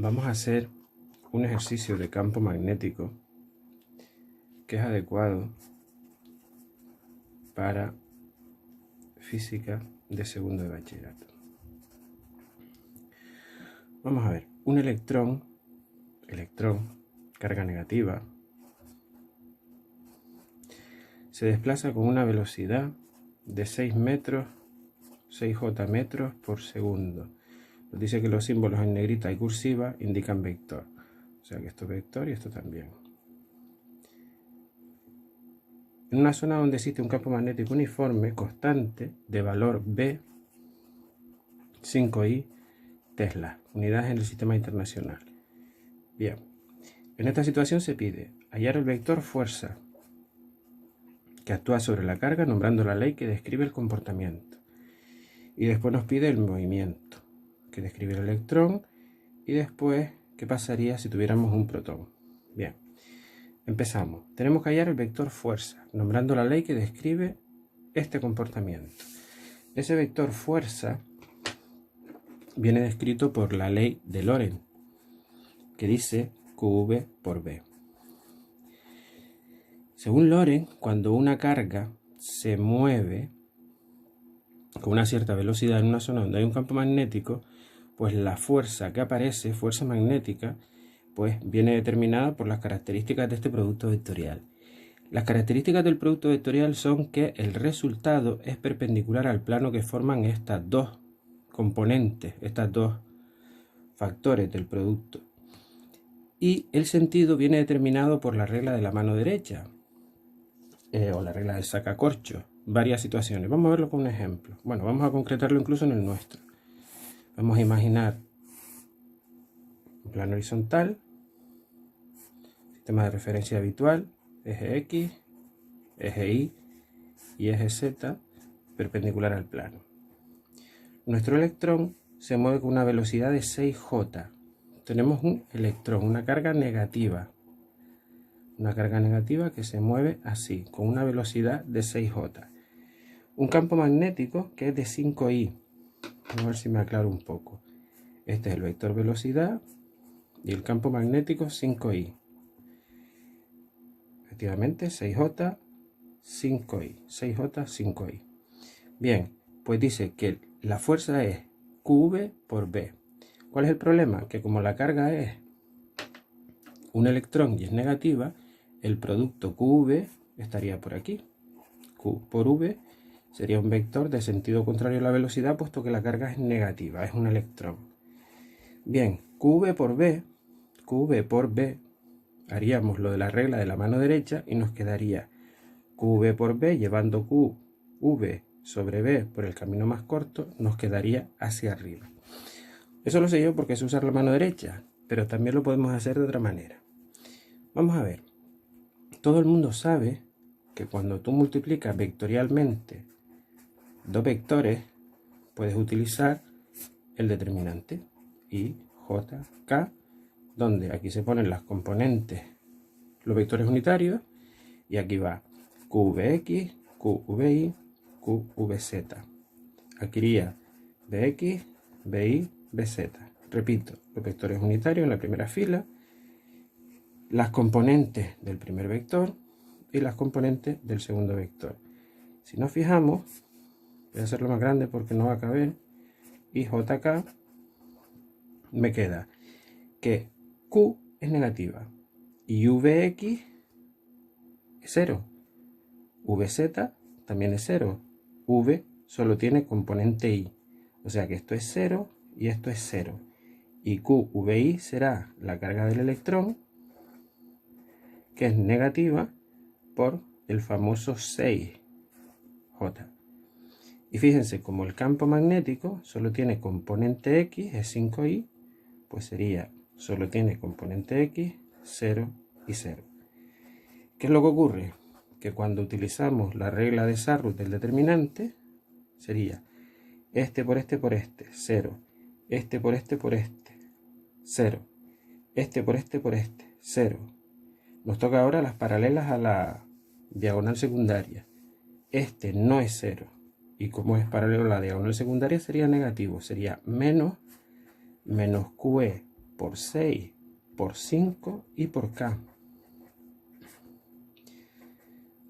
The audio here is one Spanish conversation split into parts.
Vamos a hacer un ejercicio de campo magnético que es adecuado para física de segundo de bachillerato. Vamos a ver, un electrón, carga negativa, se desplaza con una velocidad de 6 J metros por segundo. Nos dice que los símbolos en negrita y cursiva indican vector. O sea que esto es vector y esto también. En una zona donde existe un campo magnético uniforme constante de valor B, 5I Tesla, unidades en el sistema internacional. Bien, en esta situación se pide hallar el vector fuerza que actúa sobre la carga nombrando la ley que describe el comportamiento. Y después nos pide el movimiento que describe el electrón y después qué pasaría si tuviéramos un protón. Bien, empezamos. Tenemos que hallar el vector fuerza nombrando la ley que describe este comportamiento. Ese vector fuerza viene descrito por la ley de Lorentz, que dice QV por V. Según Lorentz, cuando una carga se mueve con una cierta velocidad en una zona donde hay un campo magnético, pues la fuerza que aparece, fuerza magnética, pues viene determinada por las características de este producto vectorial. Las características del producto vectorial son que el resultado es perpendicular al plano que forman estas dos componentes, estos dos factores del producto. Y el sentido viene determinado por la regla de la mano derecha, o la regla del sacacorchos, varias situaciones. Vamos a verlo con un ejemplo. Bueno, vamos a concretarlo incluso en el nuestro. Vamos a imaginar un plano horizontal, sistema de referencia habitual, eje X, eje Y y eje Z, perpendicular al plano. Nuestro electrón se mueve con una velocidad de 6J. Tenemos un electrón, una carga negativa. Una carga negativa que se mueve así, con una velocidad de 6J. Un campo magnético que es de 5I. Vamos a ver si me aclaro un poco. Este es el vector velocidad y el campo magnético 5I. Efectivamente, 6J, 5I. 6J, 5I. Bien, pues dice que la fuerza es QV por V. ¿Cuál es el problema? Que como la carga es un electrón y es negativa, el producto QV estaría por aquí. Q por V sería un vector de sentido contrario a la velocidad, puesto que la carga es negativa, es un electrón. Bien, QV por V, haríamos lo de la regla de la mano derecha y nos quedaría QV por V, llevando QV sobre V por el camino más corto, nos quedaría hacia arriba. Eso lo sé yo porque sé usar la mano derecha, pero también lo podemos hacer de otra manera. Vamos a ver. Todo el mundo sabe que cuando tú multiplicas vectorialmente dos vectores, puedes utilizar el determinante I, J, K, donde aquí se ponen las componentes, los vectores unitarios, y aquí va QVX, QVY, QVZ. Aquí iría BX, BY, BZ. Repito, los vectores unitarios en la primera fila, las componentes del primer vector y las componentes del segundo vector. Si nos fijamos, voy a hacerlo más grande porque no va a caber, y JK, me queda que Q es negativa y VX es 0, VZ también es 0, V solo tiene componente I, o sea que esto es 0 y esto es 0, y QVI será la carga del electrón, que es negativa por el famoso 6J. Y fíjense, como el campo magnético solo tiene componente X, es 5I, pues sería, solo tiene componente X, 0 y 0. ¿Qué es lo que ocurre? Que cuando utilizamos la regla de Sarrus del determinante, sería este por este por este, 0, este por este por este, 0, este por este por este, 0. Nos toca ahora las paralelas a la diagonal secundaria. Este no es 0. Y como es paralelo a la diagonal secundaria, sería negativo. Sería menos QE por 6, por 5 y por K.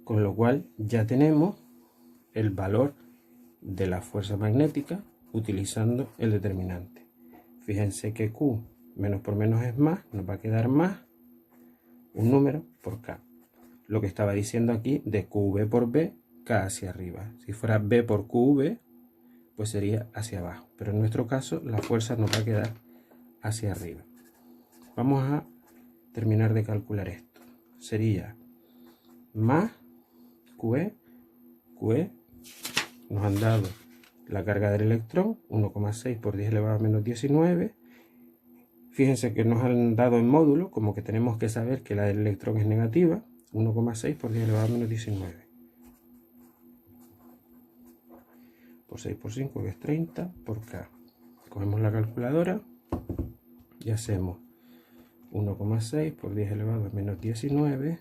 Con lo cual ya tenemos el valor de la fuerza magnética utilizando el determinante. Fíjense que Q menos por menos es más, nos va a quedar más un número por K. Lo que estaba diciendo aquí de QV por B, K hacia arriba. Si fuera B por QV, pues sería hacia abajo. Pero en nuestro caso la fuerza nos va a quedar hacia arriba. Vamos a terminar de calcular esto. Sería más QE, QE, nos han dado la carga del electrón, 1,6 por 10 elevado a menos 19. Fíjense que nos han dado en módulo, como que tenemos que saber que la del electrón es negativa, 1,6 por 10 elevado a menos 19. Por 6 por 5, que es 30, por K. Cogemos la calculadora y hacemos 1,6 por 10 elevado a menos 19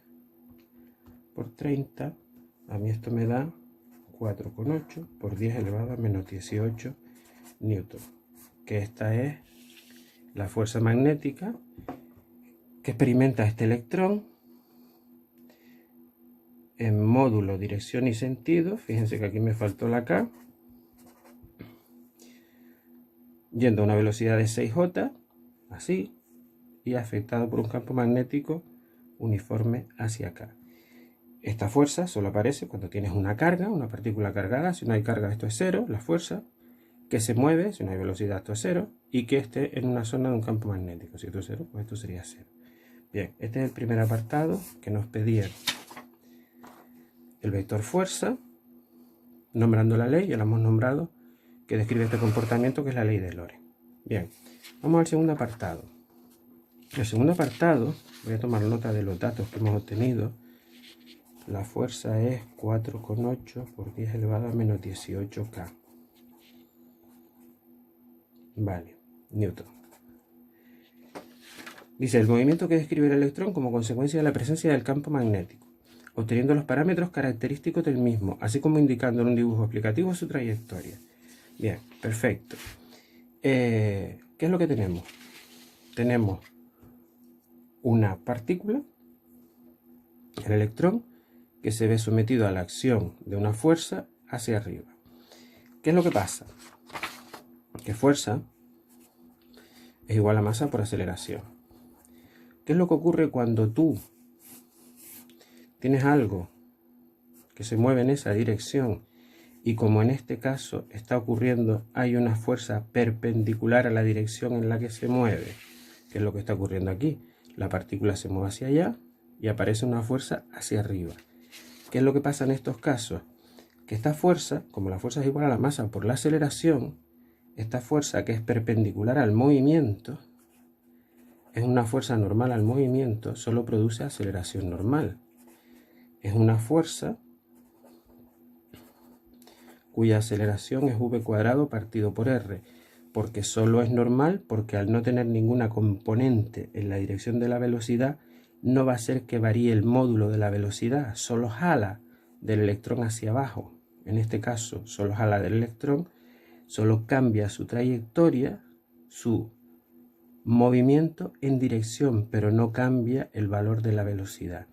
por 30. A mí esto me da 4,8 por 10 elevado a menos 18 newton. Que esta es la fuerza magnética que experimenta este electrón en módulo, dirección y sentido. Fíjense que aquí me faltó la K. Yendo a una velocidad de 6J, así, y afectado por un campo magnético uniforme hacia acá. Esta fuerza solo aparece cuando tienes una carga, una partícula cargada. Si no hay carga, esto es cero, la fuerza, que se mueve, si no hay velocidad, esto es cero, y que esté en una zona de un campo magnético. Si esto es cero, pues esto sería cero. Bien, este es el primer apartado que nos pedía el vector fuerza, nombrando la ley, ya la hemos nombrado, que describe este comportamiento, que es la ley de Lorentz. Bien, vamos al segundo apartado. El segundo apartado, voy a tomar nota de los datos que hemos obtenido. La fuerza es 4,8 por 10 elevado a menos 18K. Vale, Newton. Dice, el movimiento que describe el electrón como consecuencia de la presencia del campo magnético, obteniendo los parámetros característicos del mismo, así como indicando en un dibujo explicativo su trayectoria. Bien, perfecto. ¿Qué es lo que tenemos? Tenemos una partícula, el electrón, que se ve sometido a la acción de una fuerza hacia arriba. ¿Qué es lo que pasa? Que fuerza es igual a masa por aceleración. ¿Qué es lo que ocurre cuando tú tienes algo que se mueve en esa dirección y como en este caso está ocurriendo, hay una fuerza perpendicular a la dirección en la que se mueve? ¿Qué es lo que está ocurriendo aquí? La partícula se mueve hacia allá y aparece una fuerza hacia arriba. ¿Qué es lo que pasa en estos casos? Que esta fuerza, como la fuerza es igual a la masa por la aceleración, esta fuerza que es perpendicular al movimiento, es una fuerza normal al movimiento, solo produce aceleración normal. Es una fuerza cuya aceleración es v cuadrado partido por r, porque solo es normal, porque al no tener ninguna componente en la dirección de la velocidad, no va a ser que varíe el módulo de la velocidad, solo jala del electrón hacia abajo. En este caso, solo jala del electrón, solo cambia su trayectoria, su movimiento en dirección, pero no cambia el valor de la velocidad.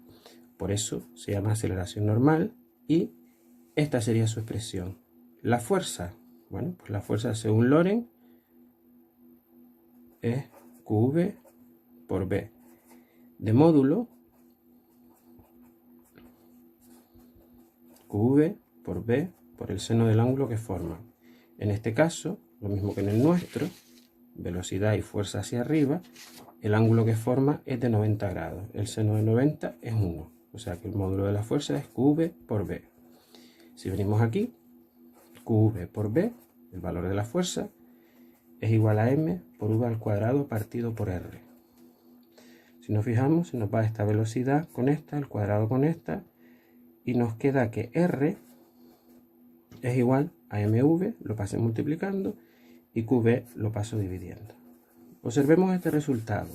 Por eso se llama aceleración normal y esta sería su expresión. La fuerza, bueno, pues la fuerza según Lorentz es QV por B. De módulo, QV por B por el seno del ángulo que forman. En este caso, lo mismo que en el nuestro, velocidad y fuerza hacia arriba, el ángulo que forma es de 90 grados. El seno de 90 es 1. O sea que el módulo de la fuerza es QV por B. Si venimos aquí, QV por B, el valor de la fuerza, es igual a M por V al cuadrado partido por R. Si nos fijamos, se nos va esta velocidad con esta, el cuadrado con esta, y nos queda que R es igual a MV, lo pasé multiplicando, y QV lo paso dividiendo. Observemos este resultado.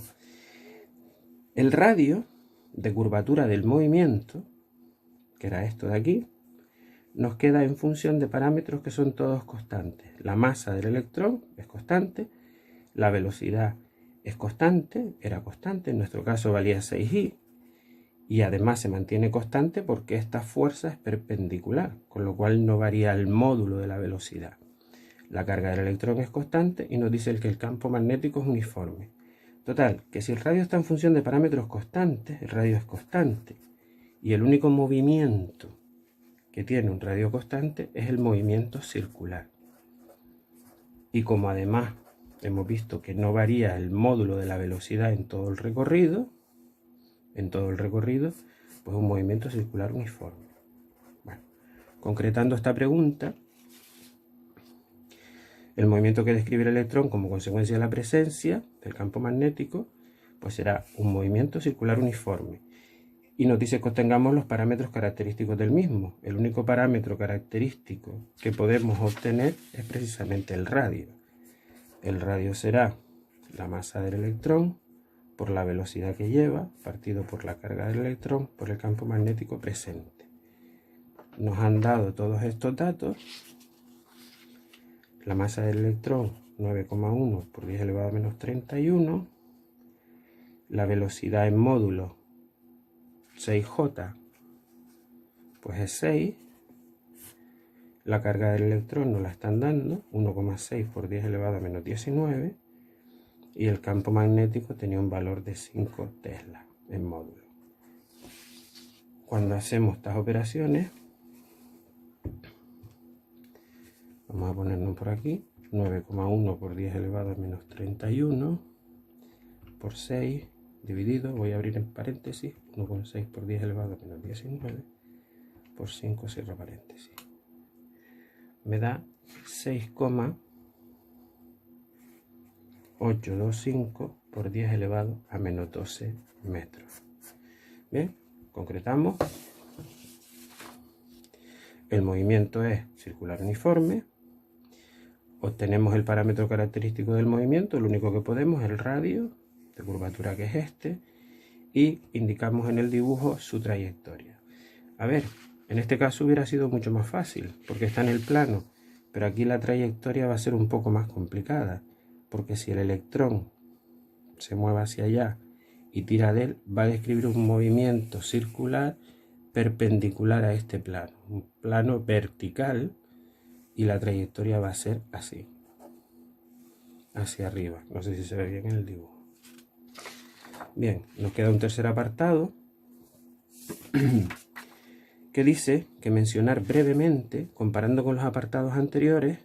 El radio de curvatura del movimiento, que era esto de aquí, nos queda en función de parámetros que son todos constantes. La masa del electrón es constante, la velocidad es constante, era constante, en nuestro caso valía 6i, y además se mantiene constante porque esta fuerza es perpendicular, con lo cual no varía el módulo de la velocidad. La carga del electrón es constante y nos dice que el campo magnético es uniforme. Total, que si el radio está en función de parámetros constantes, el radio es constante, y el único movimiento que tiene un radio constante es el movimiento circular. Y como además hemos visto que no varía el módulo de la velocidad en todo el recorrido, pues un movimiento circular uniforme. Bueno, concretando esta pregunta, el movimiento que describe el electrón como consecuencia de la presencia del campo magnético, pues será un movimiento circular uniforme. Y nos dice que obtengamos los parámetros característicos del mismo. El único parámetro característico que podemos obtener es precisamente el radio. El radio será la masa del electrón por la velocidad que lleva, partido por la carga del electrón por el campo magnético presente. Nos han dado todos estos datos. La masa del electrón 9,1 por 10 elevado a menos 31. La velocidad en módulo 6J pues es 6. La carga del electrón nos la están dando 1,6 por 10 elevado a menos 19. Y el campo magnético tenía un valor de 5 Tesla en módulo. Cuando hacemos estas operaciones, vamos a ponernos por aquí, 9,1 por 10 elevado a menos 31 por 6 dividido, voy a abrir en paréntesis, 1,6 por 10 elevado a menos 19 por 5 cierro paréntesis. Me da 6,825 por 10 elevado a menos 12 metros. Bien, concretamos. El movimiento es circular uniforme. Obtenemos el parámetro característico del movimiento, lo único que podemos es el radio de curvatura que es este, y indicamos en el dibujo su trayectoria. A ver, en este caso hubiera sido mucho más fácil, porque está en el plano, pero aquí la trayectoria va a ser un poco más complicada, porque si el electrón se mueve hacia allá y tira de él, va a describir un movimiento circular perpendicular a este plano, un plano vertical, y la trayectoria va a ser así, hacia arriba. No sé si se ve bien en el dibujo. Bien, nos queda un tercer apartado que dice que mencionar brevemente, comparando con los apartados anteriores,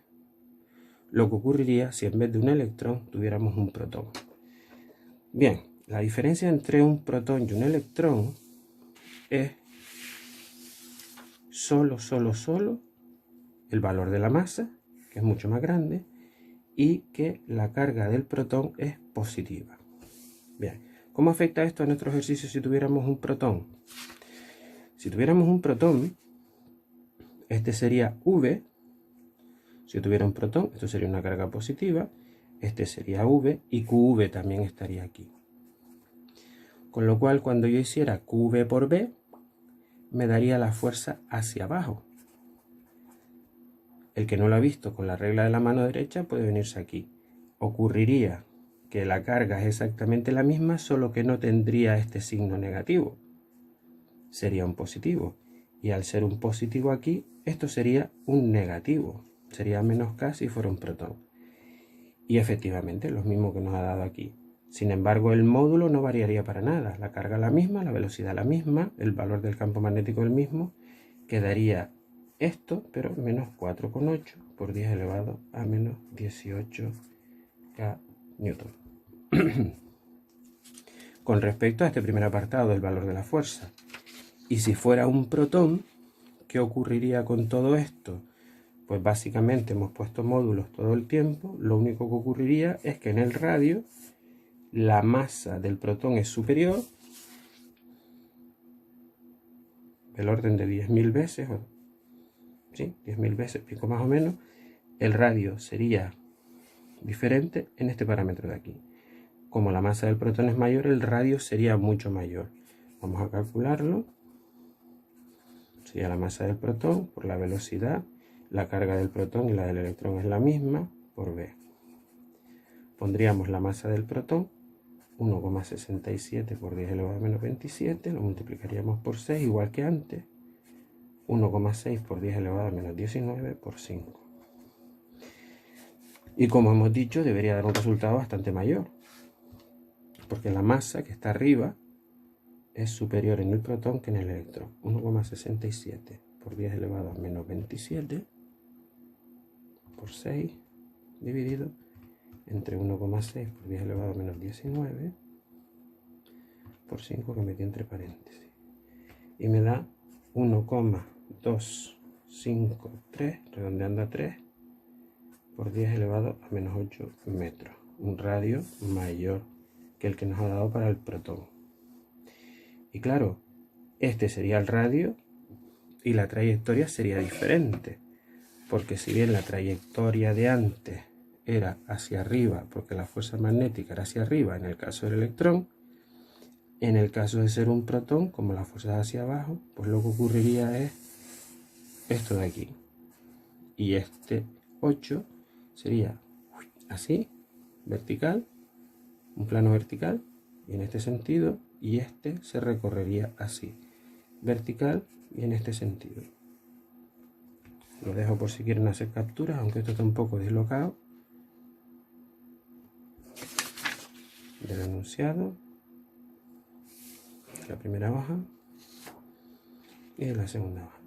lo que ocurriría si en vez de un electrón tuviéramos un protón. Bien, la diferencia entre un protón y un electrón es solo el valor de la masa, que es mucho más grande, y que la carga del protón es positiva. Bien, ¿cómo afecta esto a nuestro ejercicio si tuviéramos un protón? Si tuviéramos un protón, este sería V. Si tuviera un protón, esto sería una carga positiva, este sería V y QV también estaría aquí. Con lo cual, cuando yo hiciera QV por V, me daría la fuerza hacia abajo. El que no lo ha visto con la regla de la mano derecha puede venirse aquí. Ocurriría que la carga es exactamente la misma, solo que no tendría este signo negativo. Sería un positivo. Y al ser un positivo aquí, esto sería un negativo. Sería menos K si fuera un protón. Y efectivamente, lo mismo que nos ha dado aquí. Sin embargo, el módulo no variaría para nada. La carga la misma, la velocidad la misma, el valor del campo magnético el mismo. Quedaría esto, pero menos 4,8 por 10 elevado a menos 18 K Newton. Con respecto a este primer apartado del valor de la fuerza, y si fuera un protón, ¿qué ocurriría con todo esto? Pues básicamente hemos puesto módulos todo el tiempo. Lo único que ocurriría es que en el radio la masa del protón es superior, del orden de 10.000 veces, ¿sí? 10.000 veces, pico más o menos. El radio sería diferente en este parámetro de aquí. Como la masa del protón es mayor, el radio sería mucho mayor. Vamos a calcularlo. Sería la masa del protón por la velocidad. La carga del protón y la del electrón es la misma por V. Pondríamos la masa del protón 1,67 por 10 elevado a menos 27, lo multiplicaríamos por 6, igual que antes. 1,6 por 10 elevado a menos 19 por 5. Y como hemos dicho, debería dar un resultado bastante mayor, porque la masa que está arriba es superior en el protón que en el electrón. 1,67 por 10 elevado a menos 27 por 6 dividido entre 1,6 por 10 elevado a menos 19 por 5 que metí entre paréntesis. Y me da 1,253, redondeando a 3, por 10 elevado a menos 8 metros. Un radio mayor que el que nos ha dado para el protón. Y claro, este sería el radio y la trayectoria sería diferente. Porque si bien la trayectoria de antes era hacia arriba, porque la fuerza magnética era hacia arriba en el caso del electrón, en el caso de ser un protón, como la fuerza es hacia abajo, pues lo que ocurriría es esto de aquí. Y este 8 sería así, vertical, un plano vertical, y en este sentido, y este se recorrería así, vertical y en este sentido. Lo dejo por si quieren hacer capturas, aunque esto está un poco dislocado. Del enunciado, la primera hoja y de la segunda hoja.